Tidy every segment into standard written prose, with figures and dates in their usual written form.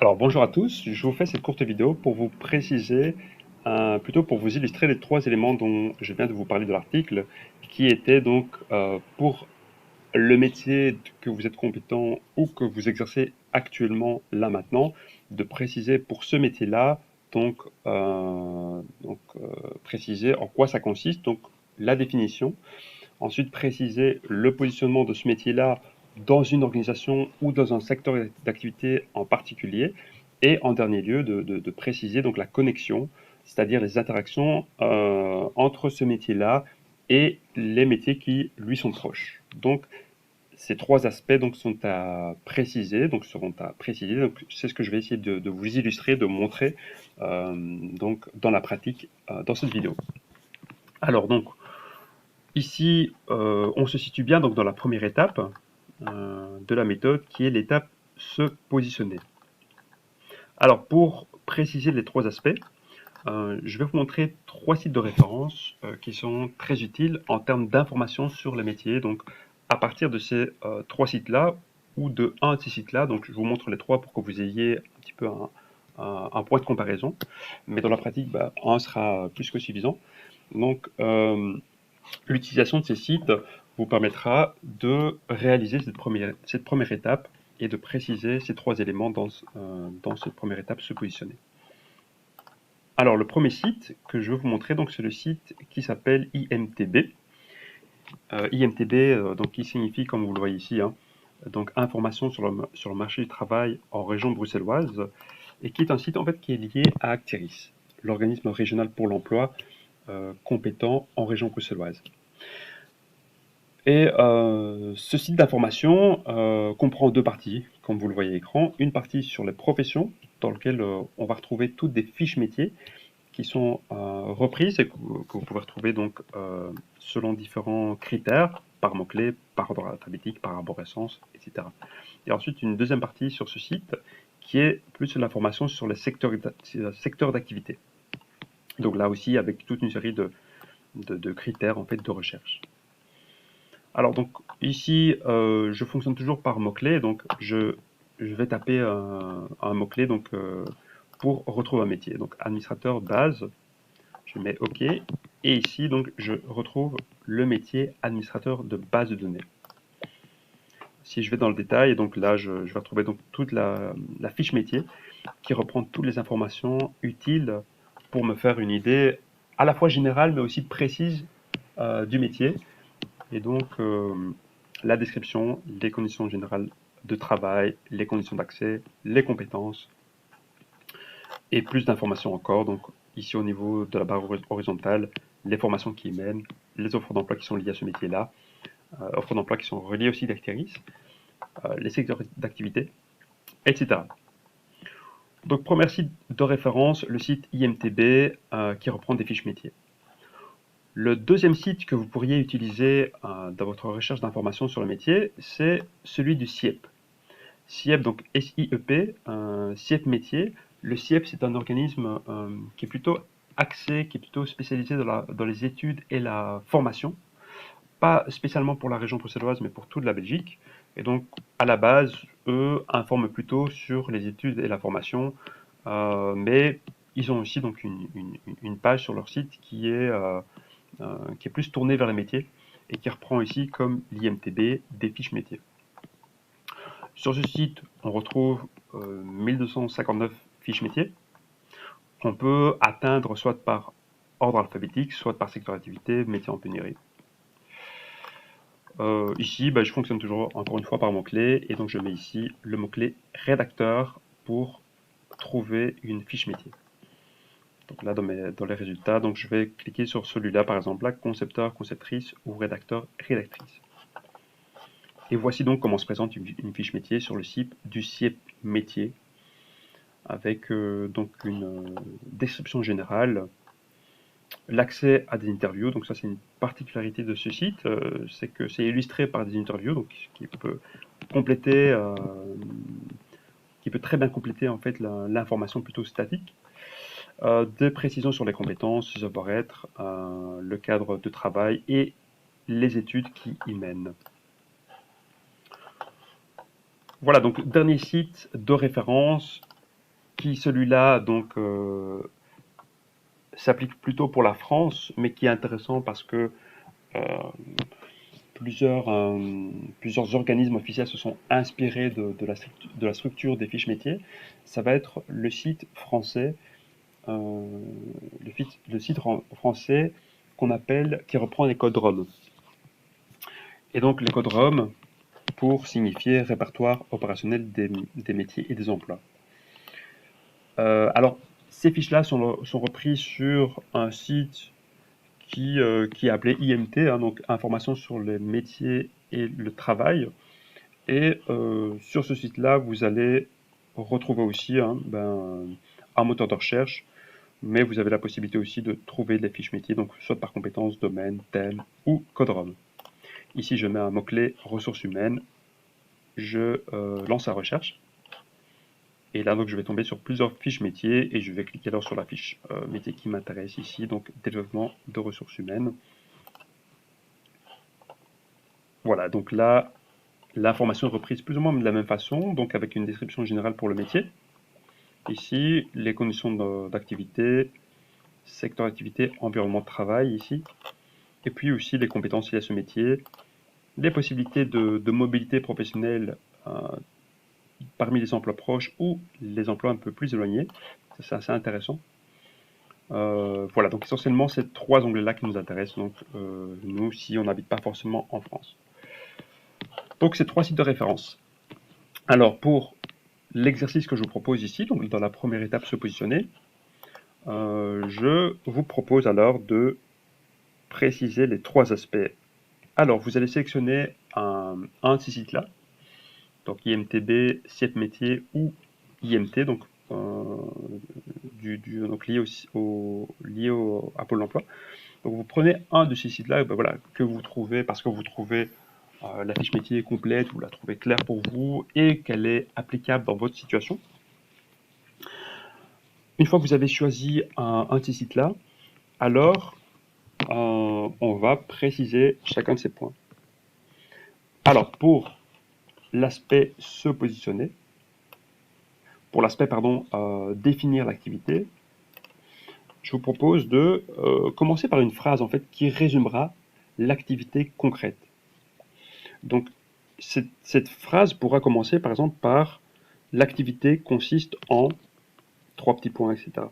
Alors bonjour à tous, je vous fais cette courte vidéo pour vous préciser, plutôt pour vous illustrer les trois éléments dont je viens de vous parler de l'article, qui étaient donc pour le métier que vous êtes compétent ou que vous exercez actuellement là maintenant, de préciser pour ce métier-là, préciser en quoi ça consiste, donc la définition. Ensuite, préciser le positionnement de ce métier-là dans une organisation ou dans un secteur d'activité en particulier. Et en dernier lieu, de préciser donc la connexion, c'est-à-dire les interactions entre ce métier-là et les métiers qui lui sont proches. Donc, ces trois aspects donc sont à préciser, donc seront à préciser. Donc, c'est ce que je vais essayer de vous illustrer, de montrer donc dans la pratique dans cette vidéo. Alors donc, ici, on se situe bien donc dans la première étape de la méthode, qui est l'étape se positionner. Alors, pour préciser les trois aspects, je vais vous montrer trois sites de référence qui sont très utiles en termes d'informations sur les métiers. Donc, à partir de ces trois sites-là, ou de un de ces sites-là, donc je vous montre les trois pour que vous ayez un petit peu un point de comparaison. Mais dans la pratique, un sera plus que suffisant. Donc, l'utilisation de ces sites vous permettra de réaliser cette première étape et de préciser ces trois éléments dans cette première étape, se positionner. Alors, le premier site que je veux vous montrer, donc, c'est le site qui s'appelle IMTB. IMTB, donc, qui signifie, comme vous le voyez ici, donc information sur le marché du travail en région bruxelloise, et qui est un site en fait qui est lié à Actiris, l'organisme régional pour l'emploi compétent en région bruxelloise. Et ce site d'information comprend deux parties, comme vous le voyez à l'écran. Une partie sur les professions, dans laquelle on va retrouver toutes des fiches métiers qui sont reprises et que vous pouvez retrouver donc selon différents critères, par mots-clés, par ordre alphabétique, par arborescence, etc. Et ensuite, une deuxième partie sur ce site qui est plus l'information sur les secteurs d'activité. Donc là aussi, avec toute une série de critères en fait, de recherche. Alors donc ici, je fonctionne toujours par mots-clés, donc je vais taper un mot-clé pour retrouver un métier. Donc administrateur base, je mets OK, et ici donc je retrouve le métier administrateur de base de données. Si je vais dans le détail, donc là je vais retrouver donc toute la fiche métier qui reprend toutes les informations utiles pour me faire une idée à la fois générale mais aussi précise du métier. Et donc, la description, les conditions générales de travail, les conditions d'accès, les compétences, et plus d'informations encore. Donc, ici, au niveau de la barre horizontale, les formations qui y mènent, les offres d'emploi qui sont liées à ce métier-là, offres d'emploi qui sont reliées aussi d'Actiris, les secteurs d'activité, etc. Donc, premier site de référence, le site IMTB, qui reprend des fiches métiers. Le deuxième site que vous pourriez utiliser dans votre recherche d'informations sur le métier, c'est celui du CIEP. CIEP, donc SIEP, CIEP métier. Le CIEP, c'est un organisme qui est plutôt axé, qui est plutôt spécialisé dans les études et la formation. Pas spécialement pour la région bruxelloise, mais pour toute la Belgique. Et donc, à la base, eux informent plutôt sur les études et la formation, mais ils ont aussi donc une page sur leur site qui est plus tournée vers les métiers et qui reprend ici, comme l'IMTB, des fiches métiers. Sur ce site, on retrouve 1259 fiches métiers qu'on peut atteindre soit par ordre alphabétique, soit par secteur d'activité, métier en pénurie. Ici, je fonctionne toujours encore une fois par mot-clé, et donc je mets ici le mot-clé rédacteur pour trouver une fiche métier. Donc là, dans les résultats, donc je vais cliquer sur celui-là, par exemple, là, concepteur, conceptrice ou rédacteur, rédactrice. Et voici donc comment se présente une fiche métier sur le site du CIEP métier, avec donc une description générale, l'accès à des interviews. Donc ça, c'est une particularité de ce site, c'est que c'est illustré par des interviews, donc qui peut compléter, qui peut très bien compléter en fait l'information plutôt statique. Des précisions sur les compétences, le savoir-être, le cadre de travail et les études qui y mènent. Voilà, donc dernier site de référence, qui celui-là donc s'applique plutôt pour la France, mais qui est intéressant parce que euh, plusieurs organismes officiels se sont inspirés de la structure des fiches métiers. Ça va être le site français, euh, le site français qui reprend les codes ROM. Et donc les codes ROM pour signifier répertoire opérationnel des métiers et des emplois. Alors, ces fiches-là sont reprises sur un site qui est appelé IMT, hein, donc Information sur les métiers et le travail. Et sur ce site-là, vous allez retrouver aussi un moteur de recherche, mais vous avez la possibilité aussi de trouver les fiches métiers, donc soit par compétence, domaine, thème ou code ROM. Ici, je mets un mot-clé ressources humaines, je lance la recherche. Et là, donc, je vais tomber sur plusieurs fiches métiers et je vais cliquer alors sur la fiche métier qui m'intéresse ici, donc développement de ressources humaines. Voilà, donc là, l'information est reprise plus ou moins de la même façon, donc avec une description générale pour le métier. Ici, les conditions d'activité, secteur d'activité, environnement de travail ici, et puis aussi les compétences liées à ce métier, les possibilités de mobilité professionnelle parmi les emplois proches ou les emplois un peu plus éloignés. C'est assez intéressant. Voilà, donc essentiellement, c'est trois onglets-là qui nous intéressent, donc nous, si on n'habite pas forcément en France. Donc, c'est trois sites de référence. Alors, pour l'exercice que je vous propose ici, donc dans la première étape, se positionner, je vous propose alors de préciser les trois aspects. Alors, vous allez sélectionner un de ces sites-là, donc IMTB, SIEP métier ou IMT, donc, donc lié à Pôle emploi. Donc vous prenez un de ces sites-là, ben voilà, que vous trouvez, parce que vous trouvez la fiche métier complète, vous la trouvez claire pour vous et qu'elle est applicable dans votre situation. Une fois que vous avez choisi un de ces sites-là, alors on va préciser chacun de ces points. Alors pour l'aspect se positionner, pour l'aspect définir l'activité, je vous propose de commencer par une phrase en fait qui résumera l'activité concrète. Donc cette phrase pourra commencer par exemple par l'activité consiste en trois petits points, etc.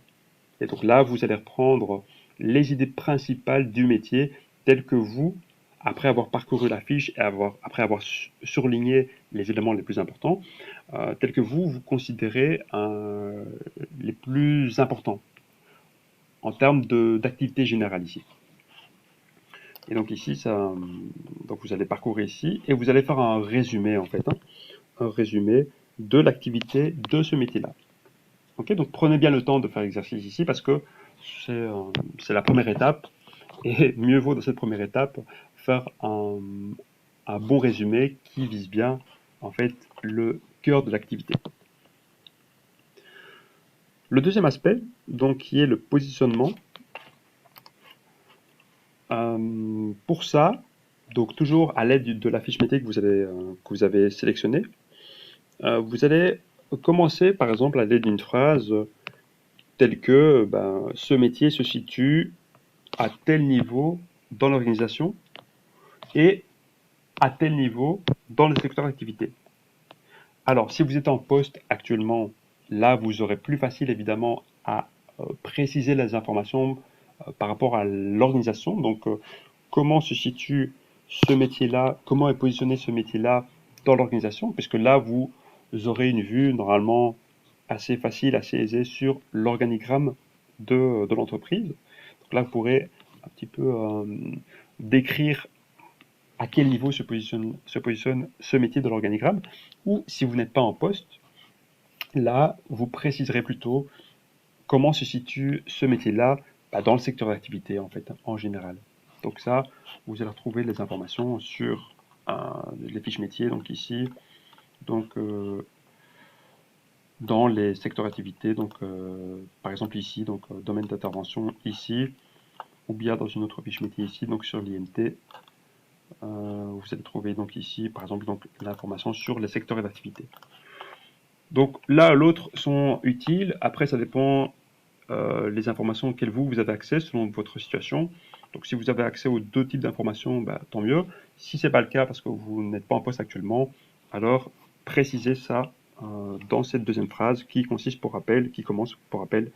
Et donc là, vous allez reprendre les idées principales du métier telles que vous, après avoir parcouru la fiche et après avoir surligné les éléments les plus importants, tels que vous considérez les plus importants en termes d'activité générale ici. Et donc ici, donc vous allez parcourir ici et vous allez faire un résumé en fait, hein, un résumé de l'activité de ce métier-là. Ok, donc prenez bien le temps de faire l'exercice ici parce que c'est la première étape et mieux vaut dans cette première étape faire un bon résumé qui vise bien en fait le cœur de l'activité. Le deuxième aspect, donc qui est le positionnement. Pour ça, donc toujours à l'aide de la fiche métier que vous avez sélectionnée, vous allez commencer par exemple à l'aide d'une phrase telle que ce métier se situe à tel niveau dans l'organisation et à tel niveau dans le secteur d'activité. Alors, si vous êtes en poste actuellement, là, vous aurez plus facile évidemment à préciser les informations par rapport à l'organisation. Donc, comment se situe ce métier-là, comment est positionné ce métier-là dans l'organisation, puisque là, vous aurez une vue normalement assez facile, assez aisée sur l'organigramme de l'entreprise. Donc là, vous pourrez un petit peu décrire à quel niveau se positionne ce métier de l'organigramme, ou si vous n'êtes pas en poste, là, vous préciserez plutôt comment se situe ce métier-là dans le secteur d'activité, en fait, en général. Donc ça, vous allez retrouver les informations sur les fiches métiers, donc ici, donc dans les secteurs d'activité, donc par exemple ici, donc domaine d'intervention ici, ou bien dans une autre fiche métier ici, donc sur l'IMT, vous allez trouver donc ici, par exemple, donc l'information sur les secteurs d'activité. Donc l'un à l'autre sont utiles. Après, ça dépend les informations auxquelles vous avez accès selon votre situation. Donc si vous avez accès aux deux types d'informations, bah, tant mieux. Si ce n'est pas le cas parce que vous n'êtes pas en poste actuellement, alors précisez ça dans cette deuxième phrase qui consiste pour rappel, qui commence pour rappel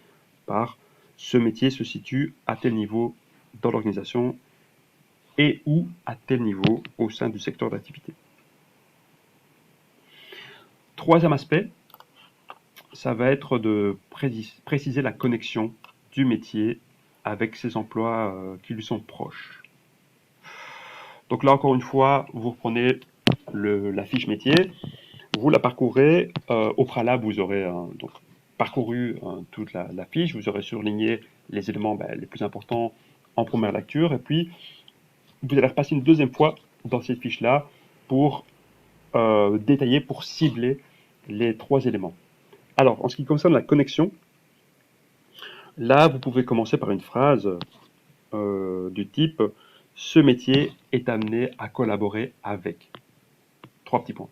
par ce métier se situe à tel niveau dans l'organisation et ou à tel niveau au sein du secteur d'activité. Troisième aspect, ça va être de préciser la connexion du métier avec ses emplois qui lui sont proches. Donc là, encore une fois, vous prenez la fiche métier, vous la parcourez. Au préalable, vous aurez donc parcouru toute la fiche, vous aurez surligné les éléments les plus importants en première lecture, et puis vous allez repasser une deuxième fois dans cette fiche-là pour détailler, pour cibler les trois éléments. Alors, en ce qui concerne la connexion, là, vous pouvez commencer par une phrase du type « Ce métier est amené à collaborer avec ». Trois petits points.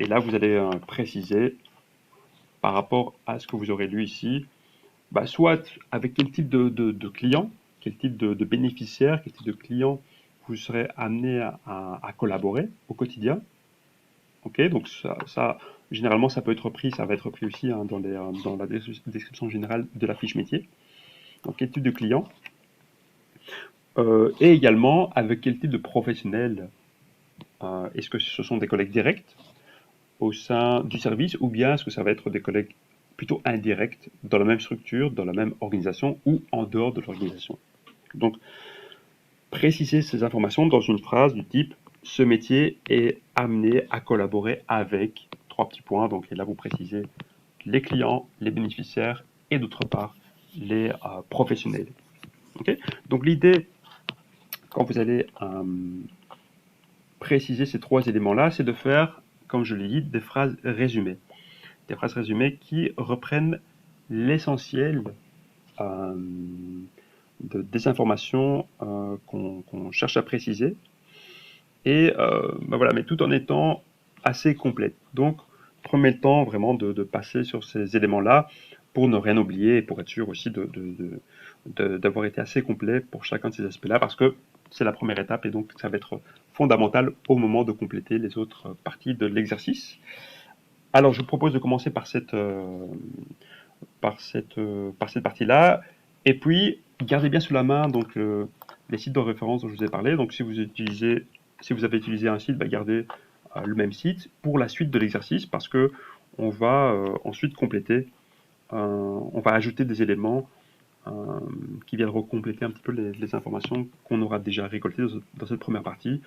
Et là, vous allez préciser par rapport à ce que vous aurez lu ici, soit avec quel type de client, quel type de bénéficiaire, quel type de client vous serez amené à collaborer au quotidien. Ok, donc ça, généralement, ça peut être repris, ça va être repris aussi dans la description générale de la fiche métier. Donc, quel type de client et également avec quel type de professionnel. Est-ce que ce sont des collègues directs au sein du service ou bien est-ce que ça va être des collègues plutôt indirects dans la même structure, dans la même organisation ou en dehors de l'organisation. Donc, préciser ces informations dans une phrase du type « Ce métier est amené à collaborer avec » trois petits points. Donc, et là, vous précisez les clients, les bénéficiaires et d'autre part, les professionnels. Okay, donc, l'idée, quand vous allez préciser ces trois éléments-là, c'est de faire, comme je l'ai dit, des phrases résumées. Des phrases résumées qui reprennent l'essentiel des informations qu'on cherche à préciser, et voilà, mais tout en étant assez complète. Donc, prenez le temps vraiment de passer sur ces éléments-là pour ne rien oublier et pour être sûr aussi d'avoir été assez complet pour chacun de ces aspects-là, parce que c'est la première étape et donc ça va être fondamental au moment de compléter les autres parties de l'exercice. Alors, je vous propose de commencer par cette partie-là. Et puis, gardez bien sous la main donc, les sites de référence dont je vous ai parlé. Donc, si vous avez utilisé un site, gardez le même site pour la suite de l'exercice parce que on va ensuite compléter, on va ajouter des éléments qui viendront compléter un petit peu les informations qu'on aura déjà récoltées dans cette première partie.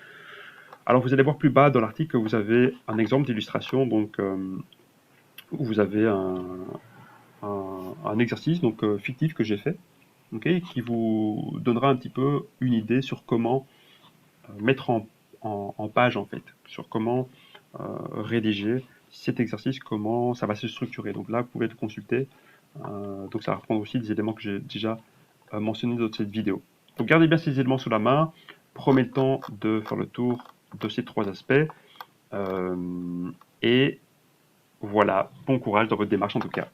Alors, vous allez voir plus bas dans l'article que vous avez un exemple d'illustration, donc où vous avez un exercice donc fictif que j'ai fait, okay, qui vous donnera un petit peu une idée sur comment mettre en page en fait, sur comment rédiger cet exercice, comment ça va se structurer. Donc là, vous pouvez le consulter. Donc ça va reprendre aussi des éléments que j'ai déjà mentionnés dans cette vidéo. Donc gardez bien ces éléments sous la main. Prenez le temps de faire le tour de ces trois aspects. Et voilà, bon courage dans votre démarche en tout cas.